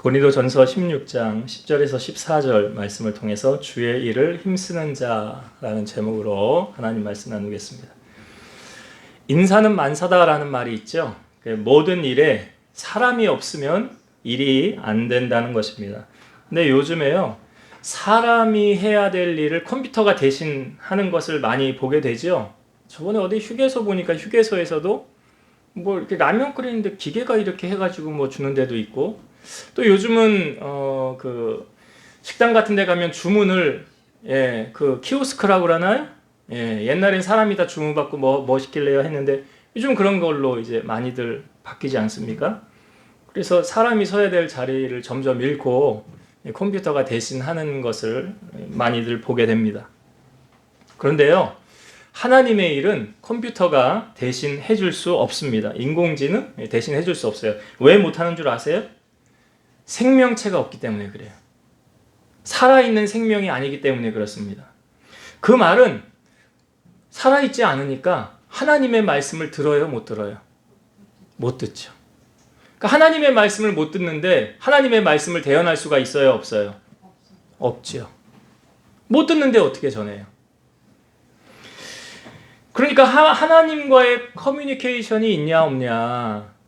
고린도전서 16장 10절에서 14절 말씀을 통해서 주의 일을 힘쓰는 자라는 제목으로 하나님 말씀 나누겠습니다. 인사는 만사다라는 말이 있죠. 모든 일에 사람이 없으면 일이 안 된다는 것입니다. 근데 요즘에요, 사람이 해야 될 일을 컴퓨터가 대신 하는 것을 많이 보게 되죠. 저번에 어디 휴게소 보니까 휴게소에서도 뭐 이렇게 라면 끓이는데 기계가 이렇게 해가지고 뭐 주는 데도 있고, 또 요즘은 그 식당 같은 데 가면 주문을 그 키오스크라고 그러나요? 옛날엔 사람이 다 주문받고 뭐 시킬래요 했는데 요즘 그런 걸로 이제 많이들 바뀌지 않습니까? 그래서 사람이 서야 될 자리를 점점 잃고 컴퓨터가 대신 하는 것을 많이들 보게 됩니다. 그런데요, 하나님의 일은 컴퓨터가 대신 해줄 수 없습니다. 인공지능 대신 해줄 수 없어요. 왜 못하는 줄 아세요? 생명체가 없기 때문에 그래요. 살아있는 생명이 아니기 때문에 그렇습니다. 그 말은 살아있지 않으니까 하나님의 말씀을 들어요, 못 들어요? 못 듣죠. 그러니까 하나님의 말씀을 못 듣는데 하나님의 말씀을 대언할 수가 있어요, 없어요? 없죠. 못 듣는데 어떻게 전해요? 그러니까 하나님과의 커뮤니케이션이 있냐 없냐,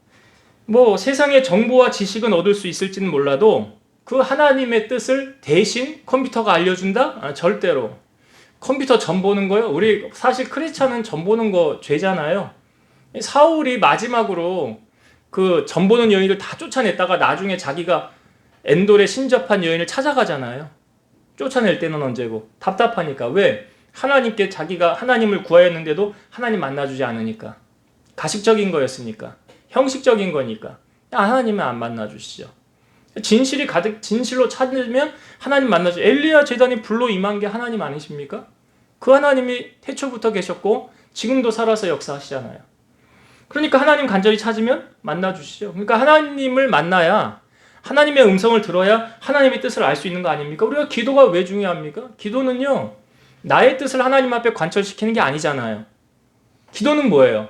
뭐 세상의 정보와 지식은 얻을 수 있을지는 몰라도 그 하나님의 뜻을 대신 컴퓨터가 알려준다? 절대로. 컴퓨터 점 보는 거요? 우리 사실 크리스찬은 점 보는 거 죄잖아요. 사울이 마지막으로 그 점 보는 여인을 다 쫓아냈다가 나중에 자기가 엔돌에 신접한 여인을 찾아가잖아요. 쫓아낼 때는 언제고? 답답하니까. 왜? 하나님께 자기가 하나님을 구하였는데도 하나님 만나주지 않으니까. 가식적인 거였으니까. 형식적인 거니까 하나님은 안 만나주시죠. 진실이 가득, 진실로 찾으면 하나님 만나주죠. 엘리야 제단이 불로 임한 게 하나님 아니십니까? 그 하나님이 태초부터 계셨고 지금도 살아서 역사하시잖아요. 그러니까 하나님 간절히 찾으면 만나주시죠. 그러니까 하나님을 만나야, 하나님의 음성을 들어야 하나님의 뜻을 알 수 있는 거 아닙니까? 우리가 기도가 왜 중요합니까? 기도는요, 나의 뜻을 하나님 앞에 관철시키는 게 아니잖아요. 기도는 뭐예요?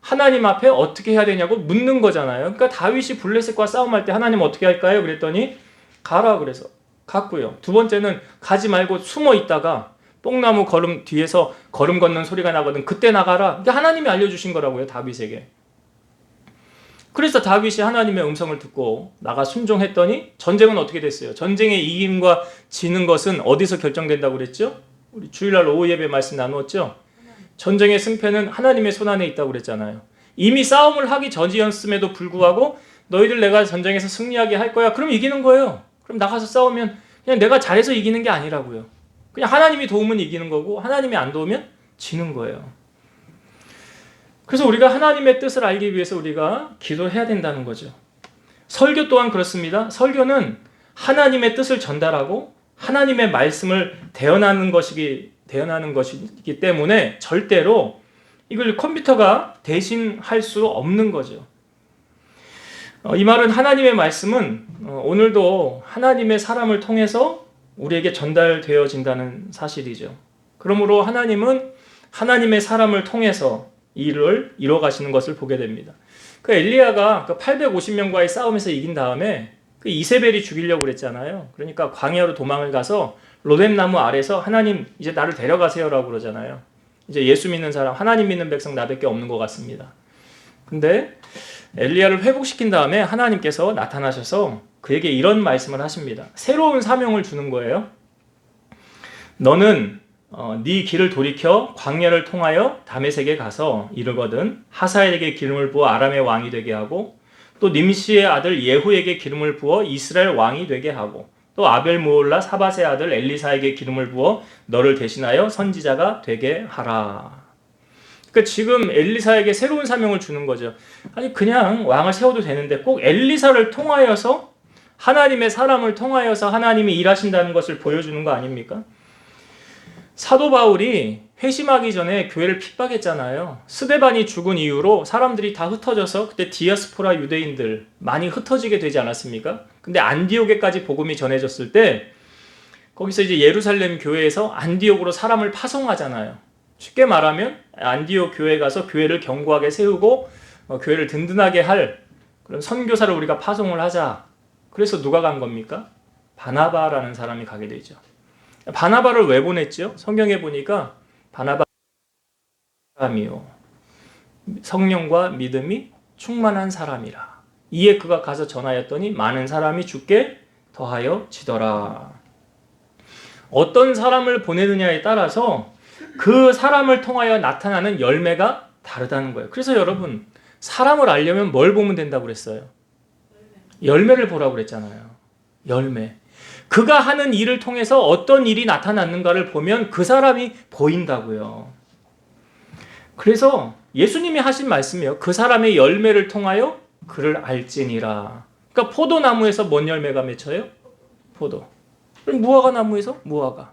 하나님 앞에 어떻게 해야 되냐고 묻는 거잖아요. 그러니까 다윗이 블레셋과 싸움할 때 하나님 어떻게 할까요? 그랬더니 가라 그래서 갔고요. 두 번째는 가지 말고 숨어 있다가 뽕나무 걸음 뒤에서 걸음 걷는 소리가 나거든. 그때 나가라. 이게 하나님이 알려주신 거라고요, 다윗에게. 그래서 다윗이 하나님의 음성을 듣고 나가 순종했더니 전쟁은 어떻게 됐어요? 전쟁의 이김과 지는 것은 어디서 결정된다고 그랬죠? 우리 주일날 오후 예배 말씀 나누었죠? 전쟁의 승패는 하나님의 손안에 있다고 그랬잖아요. 이미 싸움을 하기 전이었음에도 불구하고 너희들 내가 전쟁에서 승리하게 할 거야. 그럼 이기는 거예요. 그럼 나가서 싸우면 그냥 내가 잘해서 이기는 게 아니라고요. 그냥 하나님이 도우면 이기는 거고 하나님이 안 도우면 지는 거예요. 그래서 우리가 하나님의 뜻을 알기 위해서 우리가 기도해야 된다는 거죠. 설교 또한 그렇습니다. 설교는 하나님의 뜻을 전달하고 하나님의 말씀을 대언하는 것이기 때문에 절대로 이걸 컴퓨터가 대신할 수 없는 거죠. 이 말은 하나님의 말씀은 오늘도 하나님의 사람을 통해서 우리에게 전달되어진다는 사실이죠. 그러므로 하나님은 하나님의 사람을 통해서 일을 이뤄가시는 것을 보게 됩니다. 그 엘리야가 850명과의 싸움에서 이긴 다음에 그 이세벨이 죽이려고 그랬잖아요. 그러니까 광야로 도망을 가서 로뎀나무 아래서 하나님 이제 나를 데려가세요라고 그러잖아요. 이제 예수 믿는 사람, 하나님 믿는 백성 나밖에 없는 것 같습니다. 근데 엘리야를 회복시킨 다음에 하나님께서 나타나셔서 그에게 이런 말씀을 하십니다. 새로운 사명을 주는 거예요. 너는 네 길을 돌이켜 광야를 통하여 다메섹에 가서 이르거든 하사엘에게 기름을 부어 아람의 왕이 되게 하고 또 님시의 아들 예후에게 기름을 부어 이스라엘 왕이 되게 하고 또 아벨 무올라 사밧의 아들 엘리사에게 기름을 부어 너를 대신하여 선지자가 되게 하라. 그러니까 지금 엘리사에게 새로운 사명을 주는 거죠. 아니 그냥 왕을 세워도 되는데 꼭 엘리사를 통하여서, 하나님의 사람을 통하여서 하나님이 일하신다는 것을 보여주는 거 아닙니까? 사도 바울이 회심하기 전에 교회를 핍박했잖아요. 스데반이 죽은 이후로 사람들이 다 흩어져서 그때 디아스포라 유대인들 많이 흩어지게 되지 않았습니까? 근데 안디옥에까지 복음이 전해졌을 때 거기서 이제 예루살렘 교회에서 안디옥으로 사람을 파송하잖아요. 쉽게 말하면 안디옥 교회에 가서 교회를 견고하게 세우고 교회를 든든하게 할 그런 선교사를 우리가 파송을 하자. 그래서 누가 간 겁니까? 바나바라는 사람이 가게 되죠. 바나바를 왜 보냈죠? 성경에 보니까 바나바 사람이요, 성령과 믿음이 충만한 사람이라. 이에 그가 가서 전하였더니 많은 사람이 주께 더하여 지더라. 어떤 사람을 보내느냐에 따라서 그 사람을 통하여 나타나는 열매가 다르다는 거예요. 그래서 여러분, 사람을 알려면 뭘 보면 된다고 그랬어요? 열매를 보라고 그랬잖아요. 열매. 그가 하는 일을 통해서 어떤 일이 나타났는가를 보면 그 사람이 보인다고요. 그래서 예수님이 하신 말씀이에요. 그 사람의 열매를 통하여 그를 알지니라. 그러니까 포도나무에서 뭔 열매가 맺혀요? 포도. 그럼 무화과 나무에서 무화과.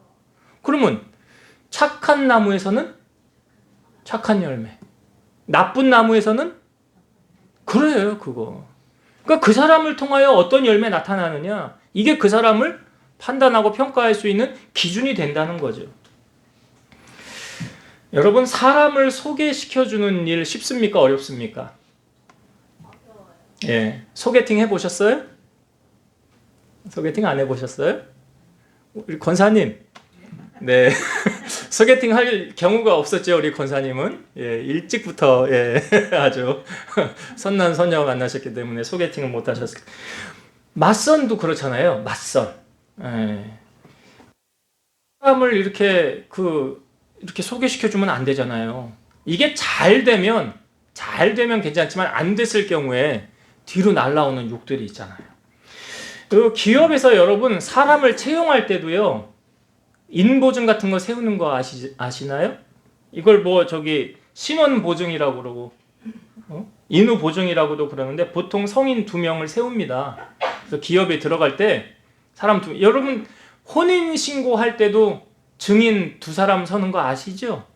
그러면 착한 나무에서는 착한 열매, 나쁜 나무에서는 그래요, 그거. 그러니까 그 사람을 통하여 어떤 열매 나타나느냐, 이게 그 사람을 판단하고 평가할 수 있는 기준이 된다는 거죠. 여러분, 사람을 소개시켜주는 일 쉽습니까? 어렵습니까? 예, 소개팅 해보셨어요? 소개팅 안 해보셨어요? 우리 권사님, 네. 소개팅 할 경우가 없었죠, 우리 권사님은. 예, 일찍부터, 예, 아주 선남 선녀 만나셨기 때문에 소개팅을 못 하셨을. 맞선도 그렇잖아요, 맞선. 예. 사람을 이렇게 소개시켜주면 안 되잖아요. 이게 잘 되면 괜찮지만 안 됐을 경우에 뒤로 날라오는 욕들이 있잖아요. 그 기업에서 여러분, 사람을 채용할 때도요, 인보증 같은 거 세우는 거 아시나요? 이걸 신원보증이라고 그러고, 인후보증이라고도 그러는데, 보통 성인 2명을 세웁니다. 그래서 기업에 들어갈 때 여러분, 혼인신고할 때도 증인 2사람 서는 거 아시죠?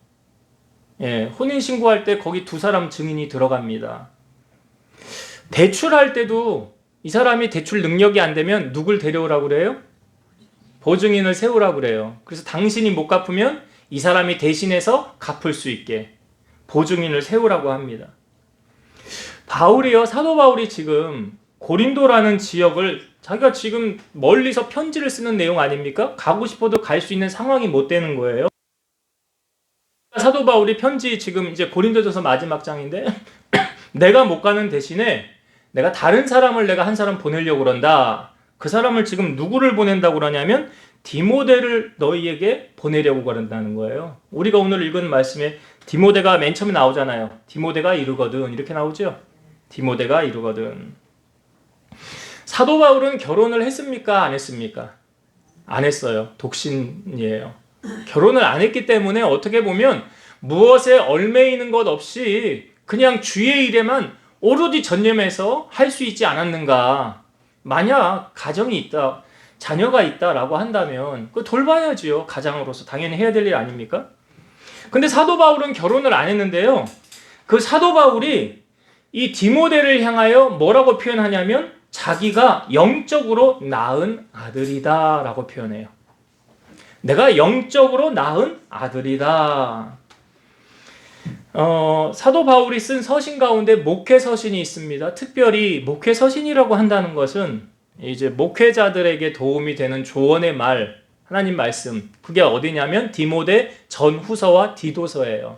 예, 혼인신고할 때 거기 2사람 증인이 들어갑니다. 대출할 때도 이 사람이 대출 능력이 안 되면 누굴 데려오라고 그래요? 보증인을 세우라고 그래요. 그래서 당신이 못 갚으면 이 사람이 대신해서 갚을 수 있게 보증인을 세우라고 합니다. 사도 바울이 지금 고린도라는 지역을 자기가 지금 멀리서 편지를 쓰는 내용 아닙니까? 가고 싶어도 갈 수 있는 상황이 못 되는 거예요. 사도 바울이 편지 지금 이제 고린도전서 마지막 장인데 내가 못 가는 대신에 내가 다른 사람을 내가 한 사람 보내려고 그런다. 그 사람을 지금 누구를 보낸다고 그러냐면 디모데를 너희에게 보내려고 그런다는 거예요. 우리가 오늘 읽은 말씀에 디모데가 맨 처음에 나오잖아요. 디모데가 이르거든, 이렇게 나오죠. 디모데가 이르거든. 사도 바울은 결혼을 했습니까? 안 했습니까? 안 했어요. 독신이에요. 결혼을 안 했기 때문에 어떻게 보면 무엇에 얽매이는 것 없이 그냥 주의 일에만 오로지 전념해서 할 수 있지 않았는가. 만약 가정이 있다, 자녀가 있다라고 한다면 그거 돌봐야지요. 가장으로서 당연히 해야 될 일 아닙니까? 근데 사도 바울은 결혼을 안 했는데요, 그 사도 바울이 이 디모데를 향하여 뭐라고 표현하냐면 자기가 영적으로 낳은 아들이다 라고 표현해요. 내가 영적으로 낳은 아들이다. 사도 바울이 쓴 서신 가운데 목회 서신이 있습니다. 특별히 목회 서신이라고 한다는 것은 이제 목회자들에게 도움이 되는 조언의 말, 하나님 말씀, 그게 어디냐면 디모데 전후서와 디도서예요.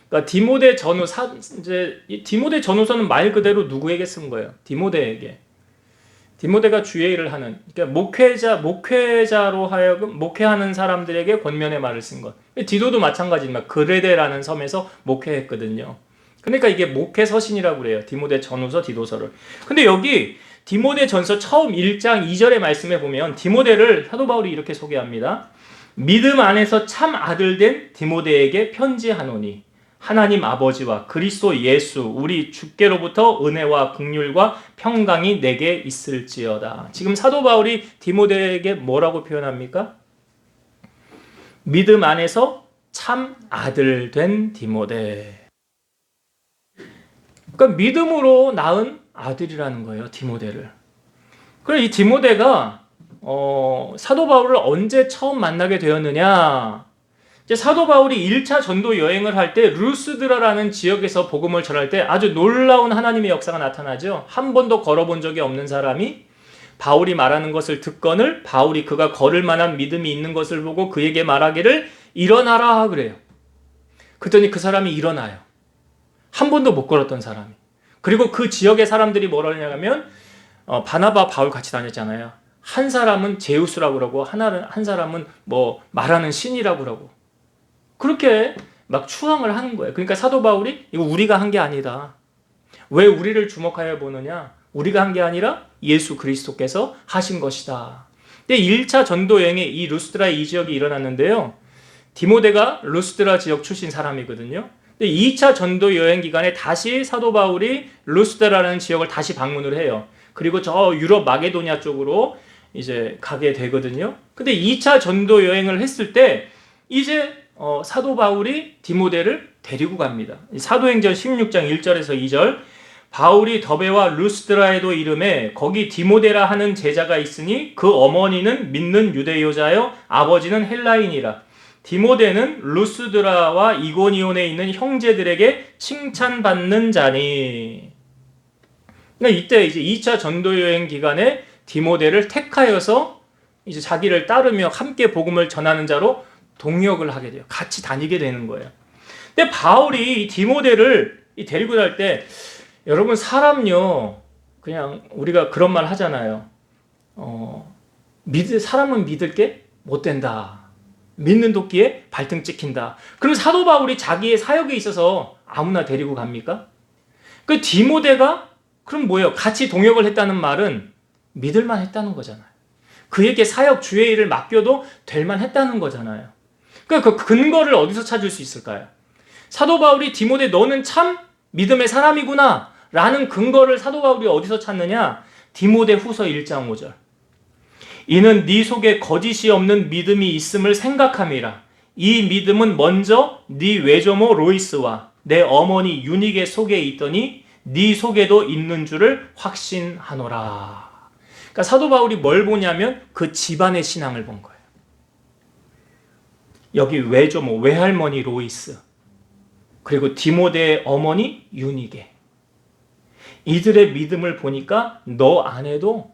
그러니까 디모데 전후서는 말 그대로 누구에게 쓴 거예요? 디모데에게. 디모데가 주의 일을 하는, 그러니까 목회자로 하여금 목회하는 사람들에게 권면의 말을 쓴 것. 디도도 마찬가지입니다. 그레데라는 섬에서 목회했거든요. 그러니까 이게 목회 서신이라고 그래요. 디모데 전후서, 디도서를. 근데 여기 디모데 전서 처음 1장 2절의 말씀에 보면 디모데를 사도 바울이 이렇게 소개합니다. 믿음 안에서 참 아들 된 디모데에게 편지하노니 하나님 아버지와 그리스도 예수 우리 주께로부터 은혜와 긍휼과 평강이 내게 있을지어다. 지금 사도 바울이 디모데에게 뭐라고 표현합니까? 믿음 안에서 참 아들 된 디모데. 그러니까 믿음으로 낳은 아들이라는 거예요, 디모데를. 그래, 이 디모데가 사도 바울을 언제 처음 만나게 되었느냐? 이제 사도 바울이 1차 전도 여행을 할 때 루스드라라는 지역에서 복음을 전할 때 아주 놀라운 하나님의 역사가 나타나죠. 한 번도 걸어본 적이 없는 사람이 바울이 말하는 것을 듣거늘 바울이 그가 걸을 만한 믿음이 있는 것을 보고 그에게 말하기를 일어나라 그래요. 그랬더니 그 사람이 일어나요. 한 번도 못 걸었던 사람이. 그리고 그 지역의 사람들이 뭐라 하냐면 바나바 바울 같이 다녔잖아요. 한 사람은 제우스라고 그러고 한 사람은 뭐 말하는 신이라고 그러고 그렇게 막 추앙을 하는 거예요. 그러니까 사도 바울이 이거 우리가 한 게 아니다. 왜 우리를 주목하여 보느냐? 우리가 한 게 아니라 예수 그리스도께서 하신 것이다. 근데 1차 전도 여행에 이 루스드라 이 지역이 일어났는데요. 디모데가 루스드라 지역 출신 사람이거든요. 근데 2차 전도 여행 기간에 다시 사도 바울이 루스드라라는 지역을 다시 방문을 해요. 그리고 저 유럽 마게도냐 쪽으로 이제 가게 되거든요. 근데 2차 전도 여행을 했을 때 이제 사도 바울이 디모데를 데리고 갑니다. 사도행전 16장 1절에서 2절 바울이 더베와 루스드라에도 이름에 거기 디모데라 하는 제자가 있으니 그 어머니는 믿는 유대 여자여 아버지는 헬라인이라. 디모데는 루스드라와 이고니온에 있는 형제들에게 칭찬받는 자니. 그러니까 이때 이제 2차 전도 여행 기간에 디모데를 택하여서 이제 자기를 따르며 함께 복음을 전하는 자로 동역을 하게 돼요. 같이 다니게 되는 거예요. 근데 바울이 디모데를 데리고 갈 때 여러분 사람요 그냥 우리가 그런 말 하잖아요. 사람은 믿을 게 못 된다. 믿는 도끼에 발등 찍힌다. 그럼 사도 바울이 자기의 사역에 있어서 아무나 데리고 갑니까? 그 디모데가 그럼 뭐예요? 같이 동역을 했다는 말은 믿을만 했다는 거잖아요. 그에게 사역 주의 일을 맡겨도 될만 했다는 거잖아요. 그러니까 그 근거를 어디서 찾을 수 있을까요? 사도 바울이 디모데 너는 참 믿음의 사람이구나 라는 근거를 사도 바울이 어디서 찾느냐? 디모데 후서 1장 5절 이는 네 속에 거짓이 없는 믿음이 있음을 생각함이라. 이 믿음은 먼저 네 외조모 로이스와 내 어머니 유니게 속에 있더니 네 속에도 있는 줄을 확신하노라. 그러니까 사도 바울이 뭘 보냐면 그 집안의 신앙을 본 거예요. 여기 외조모, 외할머니 로이스, 그리고 디모데의 어머니 유니게. 이들의 믿음을 보니까 너 안에도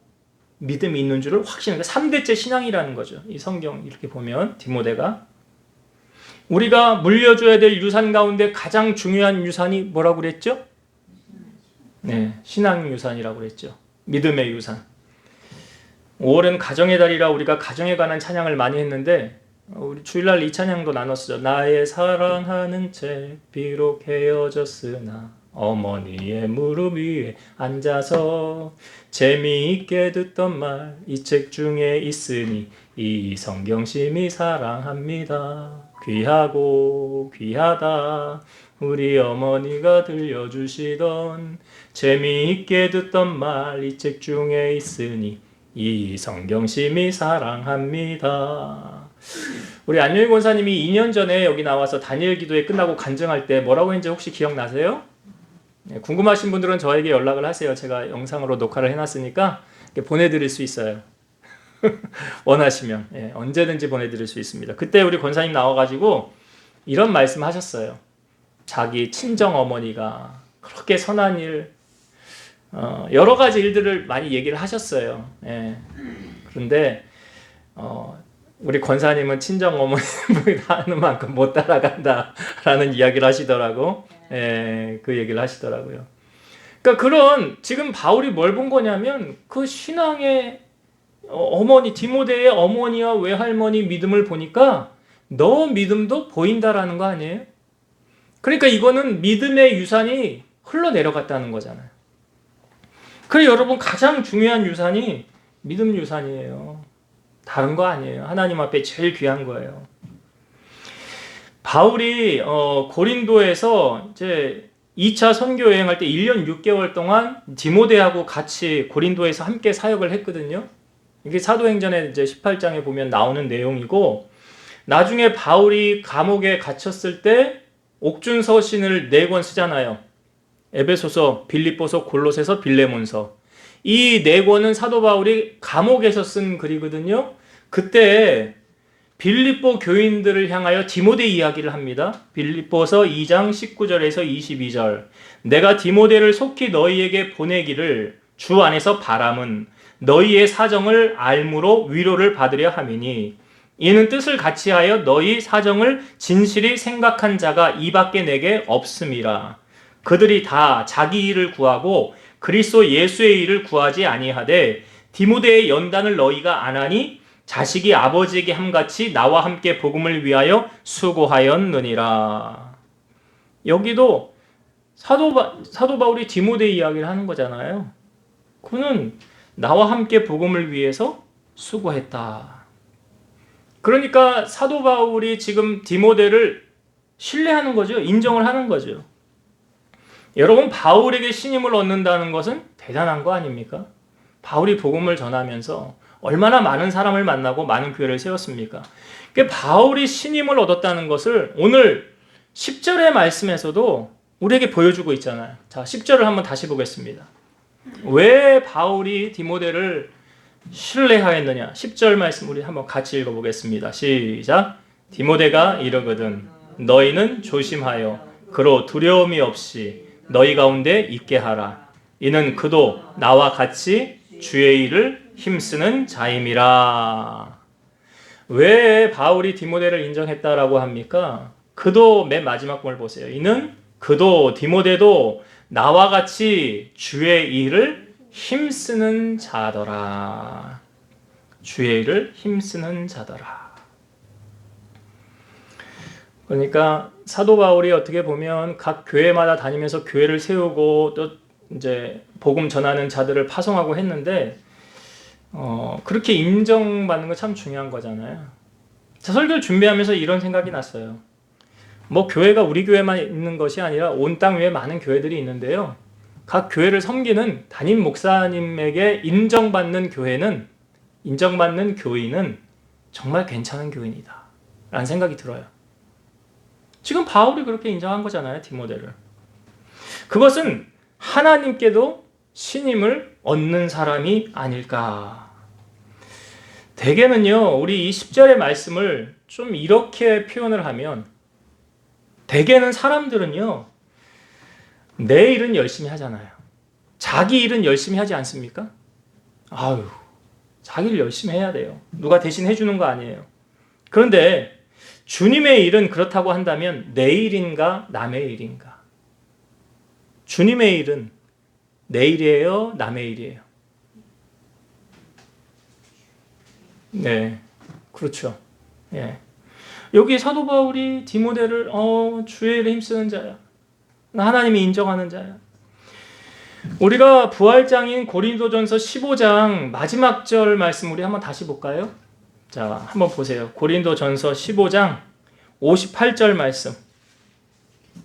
믿음이 있는 줄을 확신해요. 3대째 신앙이라는 거죠. 이 성경 이렇게 보면 디모데가. 우리가 물려줘야 될 유산 가운데 가장 중요한 유산이 뭐라고 그랬죠? 네, 신앙 유산이라고 그랬죠. 믿음의 유산. 5월은 가정의 달이라 우리가 가정에 관한 찬양을 많이 했는데 우리 주일날 이 찬양도 나눴죠. 나의 사랑하는 채 비록 헤어졌으나 어머니의 무릎 위에 앉아서 재미있게 듣던 말 이 책 중에 있으니 이 성경심이 사랑합니다. 귀하고 귀하다 우리 어머니가 들려주시던 재미있게 듣던 말 이 책 중에 있으니 이 성경심이 사랑합니다. 우리 안효희 권사님이 2년 전에 여기 나와서 다니엘 기도회 끝나고 간증할 때 뭐라고 했는지 혹시 기억나세요? 궁금하신 분들은 저에게 연락을 하세요. 제가 영상으로 녹화를 해놨으니까 보내드릴 수 있어요. 원하시면 언제든지 보내드릴 수 있습니다. 그때 우리 권사님 나와가지고 이런 말씀 하셨어요. 자기 친정 어머니가 그렇게 선한 일, 여러 가지 일들을 많이 얘기를 하셨어요. 그런데 우리 권사님은 친정 어머니 하는 만큼 못 따라간다라는 이야기를 하시더라고. 그 얘기를 하시더라고요. 그러니까 그런 지금 바울이 뭘 본 거냐면 그 신앙의 어머니 디모데의 어머니와 외할머니 믿음을 보니까 너 믿음도 보인다라는 거 아니에요? 그러니까 이거는 믿음의 유산이 흘러내려갔다는 거잖아요. 그래 여러분 가장 중요한 유산이 믿음 유산이에요. 다른 거 아니에요. 하나님 앞에 제일 귀한 거예요. 바울이 고린도에서 이제 2차 선교 여행할 때 1년 6개월 동안 디모데하고 같이 고린도에서 함께 사역을 했거든요. 이게 사도행전에 이제 18장에 보면 나오는 내용이고 나중에 바울이 감옥에 갇혔을 때 옥중 서신을 4권 쓰잖아요. 에베소서, 빌립보서, 골로새서, 빌레몬서. 이 4권은 사도 바울이 감옥에서 쓴 글이거든요. 그때 빌립보 교인들을 향하여 디모데 이야기를 합니다. 빌립보서 2장 19절에서 22절. 내가 디모데를 속히 너희에게 보내기를 주 안에서 바람은 너희의 사정을 알므로 위로를 받으려 함이니 이는 뜻을 같이하여 너희 사정을 진실히 생각한 자가 이밖에 내게 없음이라. 그들이 다 자기 일을 구하고 그리스도 예수의 일을 구하지 아니하되 디모데의 연단을 너희가 안 하니 자식이 아버지에게 함같이 나와 함께 복음을 위하여 수고하였느니라. 여기도 사도 바울이 디모데 이야기를 하는 거잖아요. 그는 나와 함께 복음을 위해서 수고했다. 그러니까 사도 바울이 지금 디모데를 신뢰하는 거죠. 인정을 하는 거죠. 여러분, 바울에게 신임을 얻는다는 것은 대단한 거 아닙니까? 바울이 복음을 전하면서 얼마나 많은 사람을 만나고 많은 교회를 세웠습니까? 바울이 신임을 얻었다는 것을 오늘 10절의 말씀에서도 우리에게 보여주고 있잖아요. 자, 10절을 한번 다시 보겠습니다. 왜 바울이 디모데를 신뢰하였느냐? 10절 말씀 우리 한번 같이 읽어보겠습니다. 시작. 디모데가 이르거든 너희는 조심하여 그로 두려움이 없이 너희 가운데 있게 하라. 이는 그도 나와 같이 주의 일을 힘쓰는 자임이라. 왜 바울이 디모데를 인정했다라고 합니까? 그도 맨 마지막 부분을 보세요. 이는 그도 디모데도 나와 같이 주의 일을 힘쓰는 자더라. 주의 일을 힘쓰는 자더라. 그러니까 사도 바울이 어떻게 보면 각 교회마다 다니면서 교회를 세우고 또 이제 복음 전하는 자들을 파송하고 했는데 그렇게 인정받는 거 참 중요한 거잖아요. 자, 설교를 준비하면서 이런 생각이 났어요. 뭐 교회가 우리 교회만 있는 것이 아니라 온 땅 위에 많은 교회들이 있는데요. 각 교회를 섬기는 담임 목사님에게 인정받는 교회는, 인정받는 교인은 정말 괜찮은 교인이다 라는 생각이 들어요. 지금 바울이 그렇게 인정한 거잖아요, 디모데를. 그것은 하나님께도 신임을 얻는 사람이 아닐까. 대개는요, 우리 이 10절의 말씀을 좀 이렇게 표현을 하면, 대개는 사람들은요, 내 일은 열심히 하잖아요. 자기 일은 열심히 하지 않습니까? 아유, 자기를 열심히 해야 돼요. 누가 대신 해주는 거 아니에요. 그런데 주님의 일은 그렇다고 한다면 내 일인가 남의 일인가? 주님의 일은 내 일이에요, 남의 일이에요? 네, 그렇죠. 예. 여기 사도 바울이 디모데를 주의 일에 힘쓰는 자야. 하나님이 인정하는 자야. 우리가 부활장인 고린도전서 15장 마지막 절 말씀 우리 한번 다시 볼까요? 자, 한번 보세요. 고린도전서 15장 58절 말씀.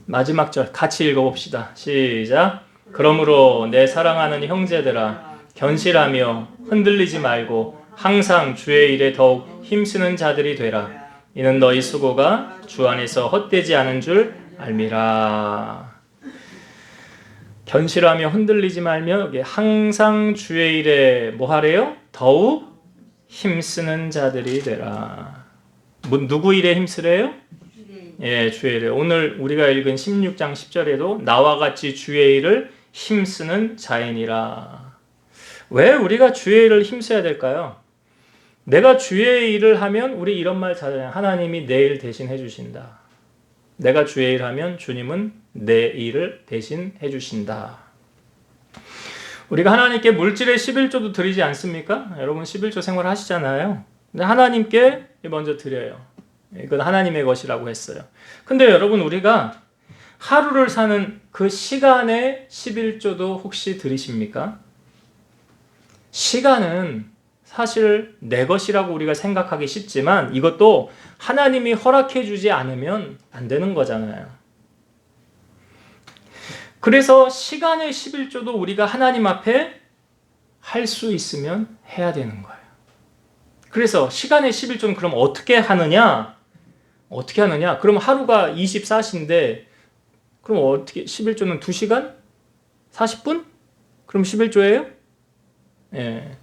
마지막 절 같이 읽어봅시다. 시작. 그러므로 내 사랑하는 형제들아 견실하며 흔들리지 말고 항상 주의 일에 더욱 힘쓰는 자들이 되라. 이는 너희 수고가 주 안에서 헛되지 않은 줄 알미라. 견실하며 흔들리지 말며 여기 항상 주의 일에 뭐 하래요? 더욱 힘쓰는 자들이 되라. 누구 일에 힘쓰래요? 예, 주의 일에. 오늘 우리가 읽은 16장 10절에도 나와 같이 주의 일을 힘쓰는 자이니라. 왜 우리가 주의 일을 힘써야 될까요? 내가 주의 일을 하면 우리 이런 말 잘해요. 하나님이 내 일 대신 해주신다. 내가 주의 일 하면 주님은 내 일을 대신 해주신다. 우리가 하나님께 물질의 11조도 드리지 않습니까? 여러분 11조 생활 하시잖아요. 근데 하나님께 먼저 드려요. 이건 하나님의 것이라고 했어요. 근데 여러분 우리가 하루를 사는 그 시간의 11조도 혹시 드리십니까? 시간은 사실 내 것이라고 우리가 생각하기 쉽지만 이것도 하나님이 허락해 주지 않으면 안 되는 거잖아요. 그래서 시간의 11조도 우리가 하나님 앞에 할 수 있으면 해야 되는 거예요. 그래서 시간의 11조는 그럼 어떻게 하느냐? 어떻게 하느냐? 그럼 하루가 24시인데 그럼 어떻게 11조는 2시간? 40분? 그럼 11조예요? 예.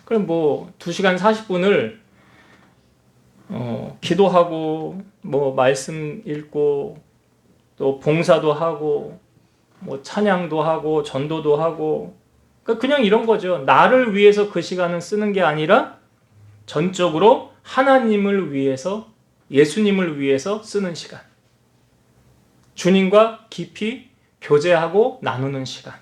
그럼 뭐 2시간 40분을 기도하고 뭐 말씀 읽고 또 봉사도 하고 뭐 찬양도 하고 전도도 하고 그러니까 그냥 이런 거죠. 나를 위해서 그 시간을 쓰는 게 아니라 전적으로 하나님을 위해서, 예수님을 위해서 쓰는 시간. 주님과 깊이 교제하고 나누는 시간.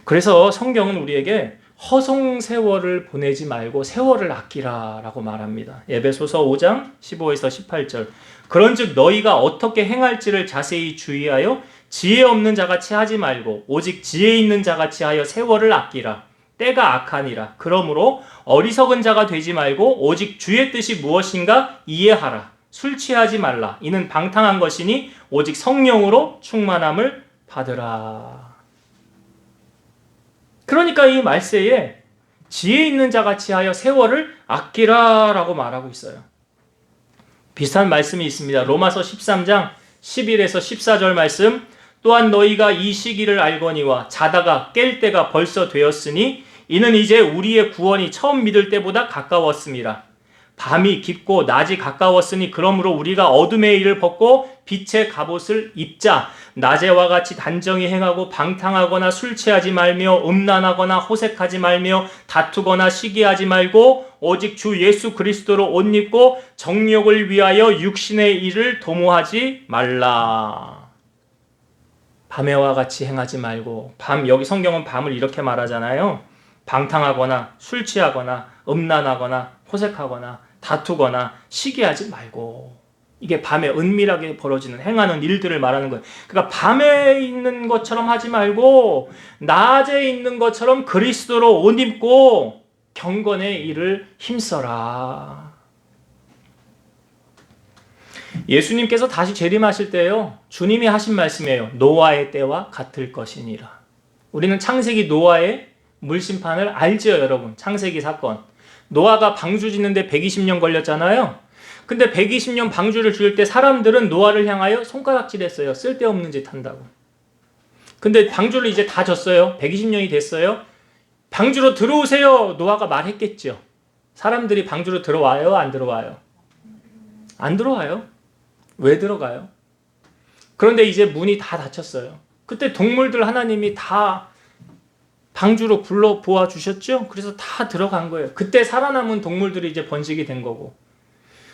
그래서 성경은 우리에게 허송세월을 보내지 말고 세월을 아끼라라고 말합니다. 에베소서 5장 15에서 18절. 그런즉 너희가 어떻게 행할지를 자세히 주의하여 지혜 없는 자같이 하지 말고 오직 지혜 있는 자같이 하여 세월을 아끼라. 때가 악하니라. 그러므로 어리석은 자가 되지 말고 오직 주의 뜻이 무엇인가 이해하라. 술 취하지 말라. 이는 방탕한 것이니 오직 성령으로 충만함을 받으라. 그러니까 이 말세에 지혜 있는 자같이 하여 세월을 아끼라라고 말하고 있어요. 비슷한 말씀이 있습니다. 로마서 13장 11에서 14절 말씀. 또한 너희가 이 시기를 알거니와 자다가 깰 때가 벌써 되었으니 이는 이제 우리의 구원이 처음 믿을 때보다 가까웠습니다. 밤이 깊고 낮이 가까웠으니 그러므로 우리가 어둠의 일을 벗고 빛의 갑옷을 입자. 낮에와 같이 단정히 행하고 방탕하거나 술 취하지 말며 음란하거나 호색하지 말며 다투거나 시기하지 말고 오직 주 예수 그리스도로 옷 입고 정욕을 위하여 육신의 일을 도모하지 말라. 밤에와 같이 행하지 말고, 여기 성경은 밤을 이렇게 말하잖아요. 방탕하거나 술 취하거나 음란하거나 호색하거나 다투거나 시기하지 말고. 이게 밤에 은밀하게 벌어지는 행하는 일들을 말하는 거예요. 그러니까 밤에 있는 것처럼 하지 말고 낮에 있는 것처럼 그리스도로 옷 입고 경건의 일을 힘써라. 예수님께서 다시 재림하실 때요, 주님이 하신 말씀이에요. 노아의 때와 같을 것이니라. 우리는 창세기 노아의 물심판을 알죠, 여러분. 창세기 사건. 노아가 방주 짓는데 120년 걸렸잖아요. 근데 120년 방주를 지을 때 사람들은 노아를 향하여 손가락질했어요. 쓸데없는 짓 한다고. 근데 방주를 이제 다 졌어요. 120년이 됐어요. 방주로 들어오세요. 노아가 말했겠죠. 사람들이 방주로 들어와요? 안 들어와요? 안 들어와요. 왜 들어가요? 그런데 이제 문이 다 닫혔어요. 그때 동물들 하나님이 다 방주로 불러 보아 주셨죠? 그래서 다 들어간 거예요. 그때 살아남은 동물들이 이제 번식이 된 거고.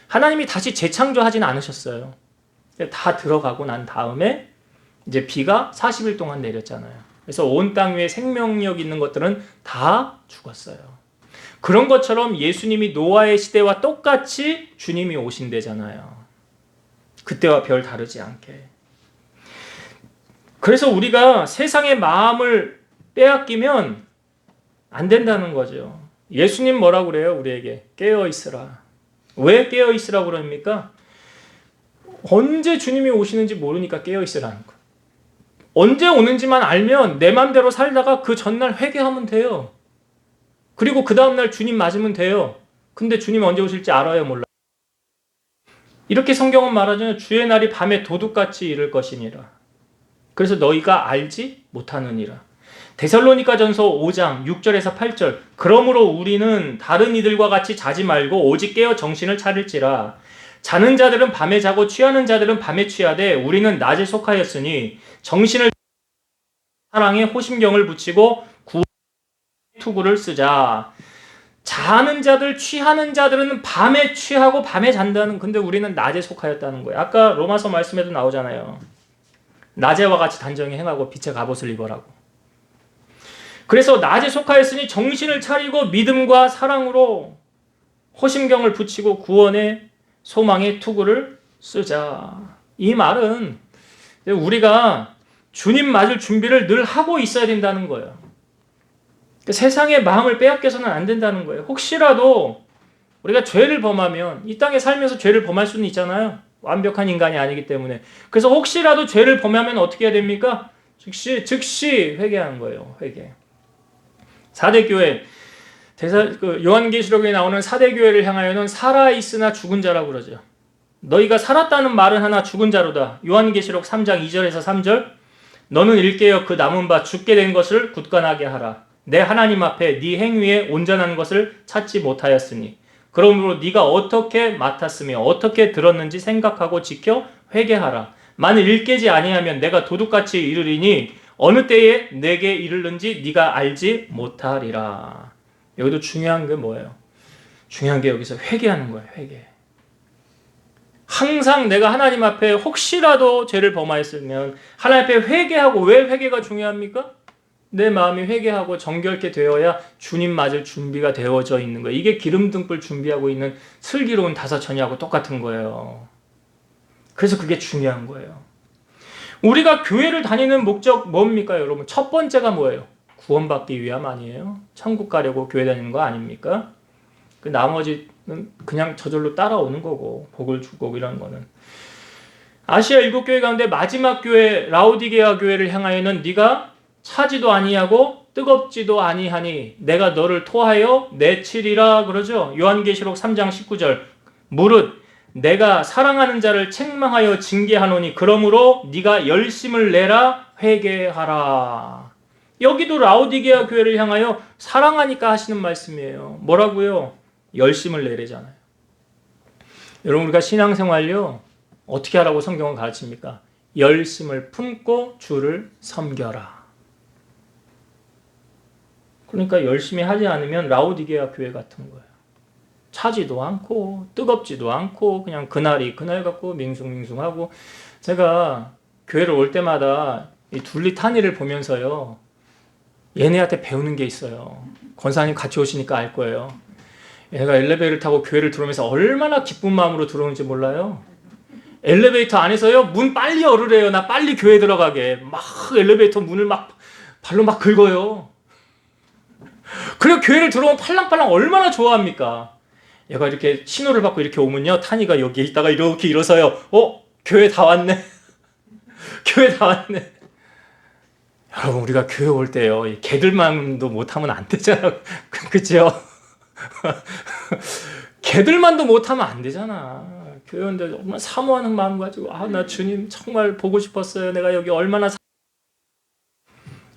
하나님이 다시 재창조하진 않으셨어요. 다 들어가고 난 다음에 이제 비가 40일 동안 내렸잖아요. 그래서 온 땅 위에 생명력 있는 것들은 다 죽었어요. 그런 것처럼 예수님이 노아의 시대와 똑같이 주님이 오신대잖아요. 그때와 별 다르지 않게. 그래서 우리가 세상의 마음을 빼앗기면 안 된다는 거죠. 예수님 뭐라고 그래요? 우리에게 깨어있으라. 왜 깨어있으라고 그럽니까? 언제 주님이 오시는지 모르니까 깨어있으라는 거예요. 언제 오는지만 알면 내 맘대로 살다가 그 전날 회개하면 돼요. 그리고 그 다음날 주님 맞으면 돼요. 근데 주님 언제 오실지 알아요? 몰라요? 이렇게 성경은 말하잖아요. 주의 날이 밤에 도둑같이 이를 것이니라. 그래서 너희가 알지 못하느니라. 데살로니가전서 5장 6절에서 8절. 그러므로 우리는 다른 이들과 같이 자지 말고 오직 깨어 정신을 차릴지라. 자는 자들은 밤에 자고 취하는 자들은 밤에 취하되 우리는 낮에 속하였으니 정신을 사랑에 호심경을 붙이고 구원의 투구를 쓰자. 자는 자들, 취하는 자들은 밤에 취하고 밤에 잔다는, 근데 우리는 낮에 속하였다는 거예요. 아까 로마서 말씀에도 나오잖아요. 낮에와 같이 단정히 행하고 빛의 갑옷을 입으라고. 그래서 낮에 속하였으니 정신을 차리고 믿음과 사랑으로 호심경을 붙이고 구원의 소망의 투구를 쓰자. 이 말은 우리가 주님 맞을 준비를 늘 하고 있어야 된다는 거예요. 세상의 마음을 빼앗겨서는 안 된다는 거예요. 혹시라도 우리가 죄를 범하면, 이 땅에 살면서 죄를 범할 수는 있잖아요. 완벽한 인간이 아니기 때문에. 그래서 혹시라도 죄를 범하면 어떻게 해야 됩니까? 즉시 회개하는 거예요. 회개. 4대 교회, 요한계시록에 나오는 4대 교회를 향하여는 살아있으나 죽은 자라고 그러죠. 너희가 살았다는 말은 하나 죽은 자로다. 요한계시록 3장 2절에서 3절. 너는 일깨어 그 남은 바 죽게 된 것을 굳건하게 하라. 내 하나님 앞에 네 행위에 온전한 것을 찾지 못하였으니 그러므로 네가 어떻게 맡았으며 어떻게 들었는지 생각하고 지켜 회개하라. 만일 일깨지 아니하면 내가 도둑같이 이르리니 어느 때에 내게 이르는지 네가 알지 못하리라. 여기도 중요한 게 뭐예요? 중요한 게 여기서 회개하는 거예요. 회개. 항상 내가 하나님 앞에 혹시라도 죄를 범하였으면 하나님 앞에 회개하고, 왜 회개가 중요합니까? 내 마음이 회개하고 정결케 되어야 주님 맞을 준비가 되어져 있는 거예요. 이게 기름등불 준비하고 있는 슬기로운 다섯천이하고 똑같은 거예요. 그래서 그게 중요한 거예요. 우리가 교회를 다니는 목적 뭡니까, 여러분? 첫 번째가 뭐예요? 구원받기 위함 아니에요? 천국 가려고 교회 다니는 거 아닙니까? 그 나머지는 그냥 저절로 따라오는 거고, 복을 주고 이런 거는. 아시아 7교회 가운데 마지막 교회 라오디게아 교회를 향하여는 네가 차지도 아니하고 뜨겁지도 아니하니 내가 너를 토하여 내치리라 그러죠. 요한계시록 3장 19절. 무릇 내가 사랑하는 자를 책망하여 징계하노니 그러므로 네가 열심을 내라 회개하라. 여기도 라오디게아 교회를 향하여 사랑하니까 하시는 말씀이에요. 뭐라고요? 열심을 내래잖아요. 여러분, 우리가 신앙생활요 어떻게 하라고 성경은 가르칩니까? 열심을 품고 주를 섬겨라. 그러니까 열심히 하지 않으면 라오디게아 교회 같은 거예요. 차지도 않고 뜨겁지도 않고 그냥 그날이 그날 같고 밍숭밍숭하고. 제가 교회를 올 때마다 이 둘리타니를 보면서요, 얘네한테 배우는 게 있어요. 권사님 같이 오시니까 알 거예요. 얘가 엘리베이터를 타고 교회를 들어오면서 얼마나 기쁜 마음으로 들어오는지 몰라요. 엘리베이터 안에서요 문 빨리 열으래요. 나 빨리 교회 들어가게. 막 엘리베이터 문을 막 발로 막 긁어요. 그리고 교회를 들어오면 팔랑팔랑 얼마나 좋아합니까? 얘가 이렇게 신호를 받고 이렇게 오면요, 타니가 여기에 있다가 이렇게 일어서요. 교회 다 왔네. 교회 다 왔네. 여러분, 우리가 교회 올 때요, 개들만도 못하면 안 되잖아. 그죠? 개들만도 못하면 안 되잖아. 교회 오는데 정말 사모하는 마음 가지고, 나 주님 정말 보고 싶었어요. 내가 여기 얼마나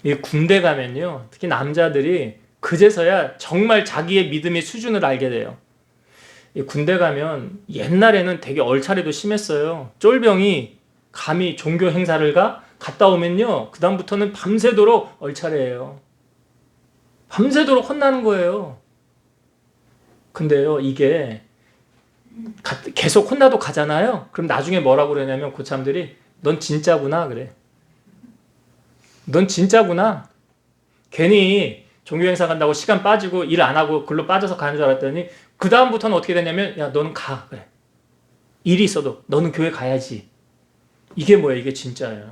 이 군대 가면요, 특히 남자들이 그제서야 정말 자기의 믿음의 수준을 알게 돼요. 이 군대 가면 옛날에는 되게 얼차례도 심했어요. 쫄병이 감히 종교 행사를 갔다 오면요, 그 다음부터는 밤새도록 얼차례예요. 밤새도록 혼나는 거예요. 근데요, 이게 계속 혼나도 가잖아요. 그럼 나중에 뭐라고 그러냐면 고참들이 넌 진짜구나 그래. 넌 진짜구나. 괜히 종교행사 간다고 시간 빠지고 일 안 하고 글로 빠져서 가는 줄 알았더니 그 다음부터는 어떻게 되냐면, 야 너는 가 그래. 일이 있어도 너는 교회 가야지. 이게 뭐야? 이게 진짜예요.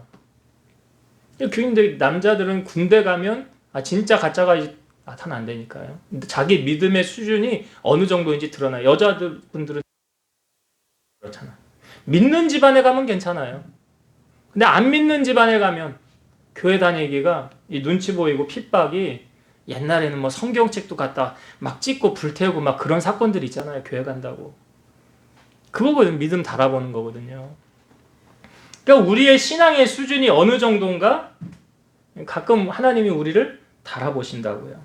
교인들, 남자들은 군대 가면 진짜 가짜가 나타나 안 되니까요. 근데 자기 믿음의 수준이 어느 정도인지 드러나요. 여자분들은 그렇잖아. 믿는 집안에 가면 괜찮아요. 근데 안 믿는 집안에 가면 교회 다니기가 이 눈치 보이고 핍박이, 옛날에는 뭐 성경책도 갖다 막 찍고 불태우고 막 그런 사건들이 있잖아요. 교회 간다고. 그거거든. 믿음 달아보는 거거든요. 그러니까 우리의 신앙의 수준이 어느 정도인가 가끔 하나님이 우리를 달아보신다고요.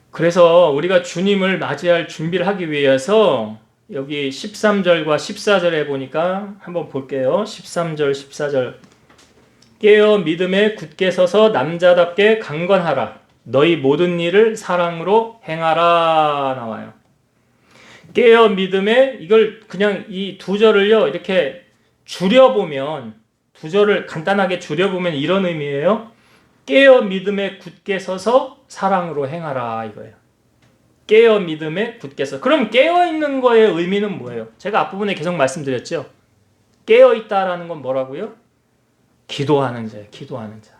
그래서 우리가 주님을 맞이할 준비를 하기 위해서 여기 13절과 14절에 보니까 한번 볼게요. 13절 14절. 깨어 믿음에 굳게 서서 남자답게 강건하라. 너희 모든 일을 사랑으로 행하라 나와요. 깨어 믿음에, 이걸 그냥 이 두 절을요 이렇게 줄여보면, 두 절을 간단하게 줄여보면 이런 의미예요. 깨어 믿음에 굳게 서서 사랑으로 행하라 이거예요. 깨어 믿음에 굳게 서. 그럼 깨어 있는 거의 의미는 뭐예요? 제가 앞부분에 계속 말씀드렸죠. 깨어 있다라는 건 뭐라고요? 기도하는 자예요. 기도하는 자.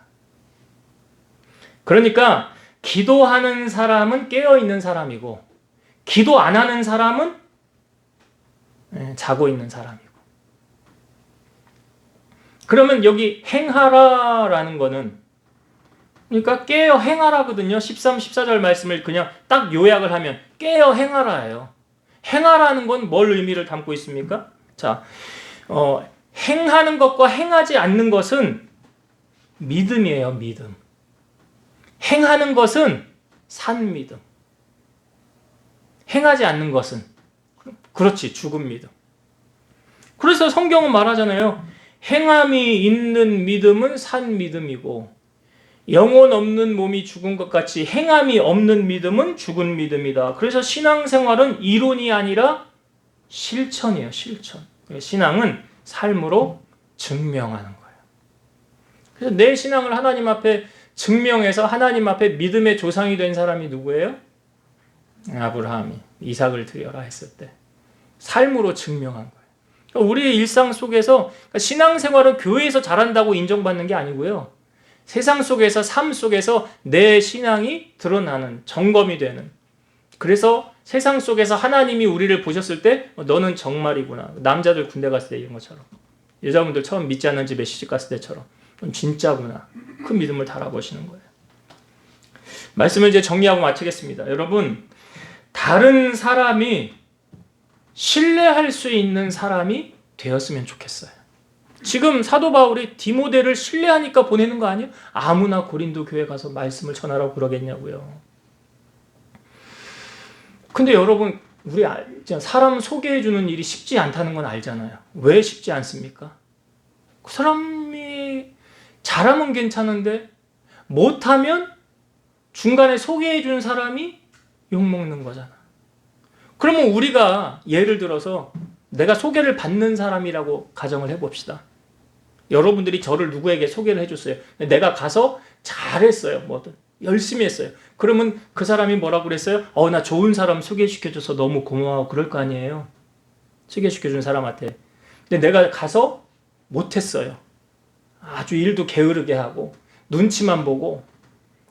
그러니까 기도하는 사람은 깨어 있는 사람이고, 기도 안 하는 사람은 자고 있는 사람이고. 그러면 여기 행하라라는 거는, 그러니까 깨어 행하라거든요. 13, 14절 말씀을 그냥 딱 요약을 하면 깨어 행하라예요. 행하라는 건 뭘 의미를 담고 있습니까? 자, 행하는 것과 행하지 않는 것은 믿음이에요. 믿음. 행하는 것은 산 믿음. 행하지 않는 것은, 그렇지, 죽은 믿음. 그래서 성경은 말하잖아요. 행함이 있는 믿음은 산 믿음이고 영혼 없는 몸이 죽은 것 같이 행함이 없는 믿음은 죽은 믿음이다. 그래서 신앙생활은 이론이 아니라 실천이에요. 실천. 신앙은 삶으로 증명하는 거예요. 그래서 내 신앙을 하나님 앞에 증명해서 하나님 앞에 믿음의 조상이 된 사람이 누구예요? 아브라함이 이삭을 드려라 했을 때 삶으로 증명한 거예요. 그러니까 우리의 일상 속에서 신앙생활은 교회에서 잘한다고 인정받는 게 아니고요. 세상 속에서 삶 속에서 내 신앙이 드러나는 점검이 되는, 그래서 세상 속에서 하나님이 우리를 보셨을 때 너는 정말이구나. 남자들 군대 갔을 때 이런 것처럼, 여자분들 처음 믿지 않는 집에 시집 갔을 때처럼 넌 진짜구나. 그 믿음을 달아보시는 거예요. 말씀을 이제 정리하고 마치겠습니다. 여러분, 다른 사람이 신뢰할 수 있는 사람이 되었으면 좋겠어요. 지금 사도 바울이 디모데를 신뢰하니까 보내는 거 아니에요? 아무나 고린도 교회 가서 말씀을 전하라고 그러겠냐고요. 근데 여러분, 우리 사람 소개해주는 일이 쉽지 않다는 건 알잖아요. 왜 쉽지 않습니까? 그 사람이 잘하면 괜찮은데 못하면 중간에 소개해주는 사람이 욕먹는 거잖아. 그러면 우리가 예를 들어서 내가 소개를 받는 사람이라고 가정을 해봅시다. 여러분들이 저를 누구에게 소개를 해줬어요. 내가 가서 잘했어요. 뭐든 열심히 했어요. 그러면 그 사람이 뭐라고 그랬어요? 나 좋은 사람 소개시켜줘서 너무 고마워. 그럴 거 아니에요. 소개시켜준 사람한테. 근데 내가 가서 못했어요. 아주 일도 게으르게 하고 눈치만 보고.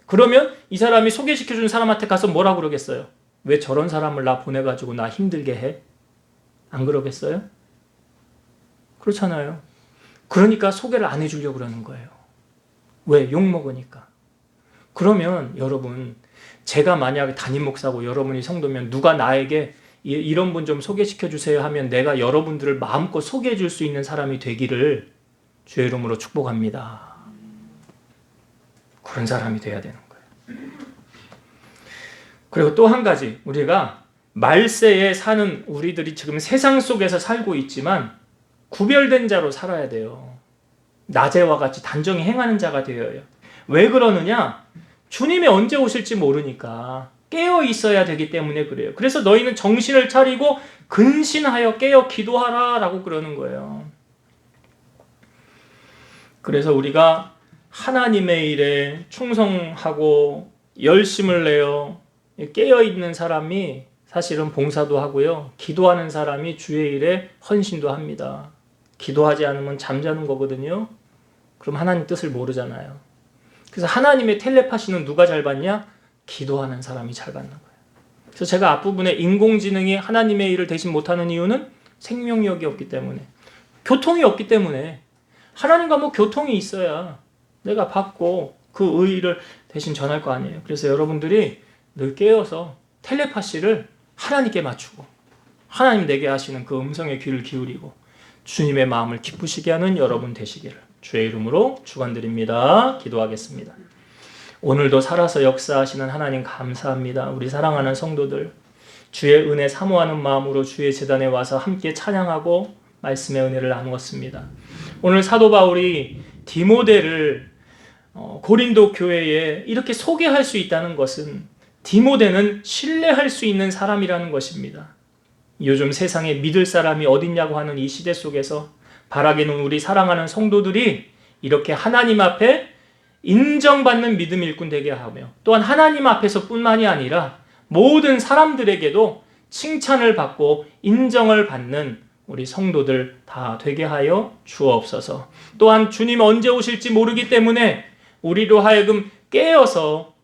그러면 이 사람이 소개시켜준 사람한테 가서 뭐라고 그러겠어요? 왜 저런 사람을 나 보내가지고 나 힘들게 해? 안 그러겠어요? 그렇잖아요. 그러니까 소개를 안 해주려고 그러는 거예요. 왜? 욕먹으니까. 그러면 여러분, 제가 만약에 담임 목사고 여러분이 성도면 누가 나에게 이런 분 좀 소개시켜 주세요 하면 내가 여러분들을 마음껏 소개해 줄 수 있는 사람이 되기를 주의 이름으로 축복합니다. 그런 사람이 돼야 되는 거예요. 그리고 또 한 가지, 우리가 말세에 사는 우리들이 지금 세상 속에서 살고 있지만 구별된 자로 살아야 돼요. 낮에와 같이 단정히 행하는 자가 되어요. 왜 그러느냐? 주님이 언제 오실지 모르니까 깨어 있어야 되기 때문에 그래요. 그래서 너희는 정신을 차리고 근신하여 깨어 기도하라 라고 그러는 거예요. 그래서 우리가 하나님의 일에 충성하고 열심을 내어 깨어 있는 사람이 사실은 봉사도 하고요. 기도하는 사람이 주의 일에 헌신도 합니다. 기도하지 않으면 잠자는 거거든요. 그럼 하나님 뜻을 모르잖아요. 그래서 하나님의 텔레파시는 누가 잘 받냐? 기도하는 사람이 잘 받는 거예요. 그래서 제가 앞부분에 인공지능이 하나님의 일을 대신 못하는 이유는 생명력이 없기 때문에, 교통이 없기 때문에. 하나님과 뭐 교통이 있어야 내가 받고 그 의의를 대신 전할 거 아니에요. 그래서 여러분들이 늘 깨어서 텔레파시를 하나님께 맞추고 하나님 내게 하시는 그 음성에 귀를 기울이고 주님의 마음을 기쁘시게 하는 여러분 되시기를 주의 이름으로 축원드립니다. 기도하겠습니다. 오늘도 살아서 역사하시는 하나님 감사합니다. 우리 사랑하는 성도들, 주의 은혜 사모하는 마음으로 주의 제단에 와서 함께 찬양하고 말씀의 은혜를 나누었습니다. 오늘 사도 바울이 디모데를 고린도 교회에 이렇게 소개할 수 있다는 것은 디모데는 신뢰할 수 있는 사람이라는 것입니다. 요즘 세상에 믿을 사람이 어딨냐고 하는 이 시대 속에서 바라기는 우리 사랑하는 성도들이 이렇게 하나님 앞에 인정받는 믿음 일꾼 되게 하며 또한 하나님 앞에서 뿐만이 아니라 모든 사람들에게도 칭찬을 받고 인정을 받는 우리 성도들 다 되게 하여 주옵소서. 또한 주님 언제 오실지 모르기 때문에 우리로 하여금 깨어서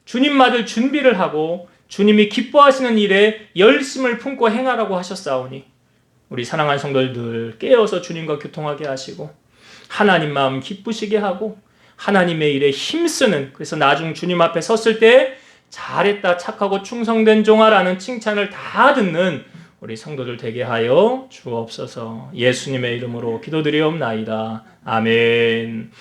주님 맞을 준비를 하고 주님이 기뻐하시는 일에 열심을 품고 행하라고 하셨사오니 우리 사랑하는 성도들 깨어서 주님과 교통하게 하시고 하나님 마음 기쁘시게 하고 하나님의 일에 힘쓰는, 그래서 나중 주님 앞에 섰을 때 잘했다 착하고 충성된 종아라는 칭찬을 다 듣는 우리 성도들 되게 하여 주옵소서. 예수님의 이름으로 기도드리옵나이다. 아멘.